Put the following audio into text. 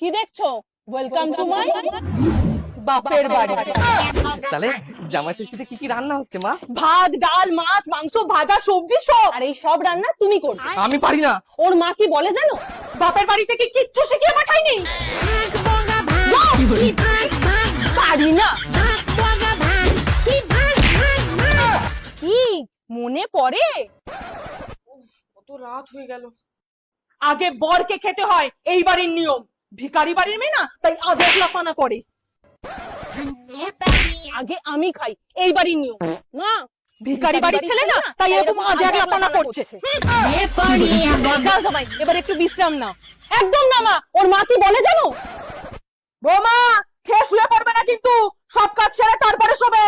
কি দেখছো? Welcome to my বাপের বাড়ি। তাহলে জামাই ষষ্ঠীতে কি কি রান্না হচ্ছে মা? ভাত, ডাল, মাছ, মাংস, ভাজা, সবজি সব। আর এই সব রান্না তুমি করবে। আমি পারি না। ওর মা কি বলে জানো? বাপের বাড়ি থেকে কিচ্ছু শিখিয়ে পাঠায়নি। পারি না। জি, মনে পড়ে? কত রাত হয়ে গেল। আগে বরকে খেতে হয়, এই বাড়ির নিয়ম। ভিখারি বাড়ির মেয়ে না, তাই আগে লাপানা করে। আগে আমি খাই, এই বাড়ির নিয়ম। না, ভিখারি বাড়ির ছেলে না, তাই এরকম আগে লাপানা করছে। যাও সবাই, এবার একটু বিশ্রাম নাও। একদম না মা, ওর মা কি বলে জানো? বৌমা, খেয়ে শুয়ে পড়বে না কিন্তু, সব কাজ সেরে তারপরে শোবে।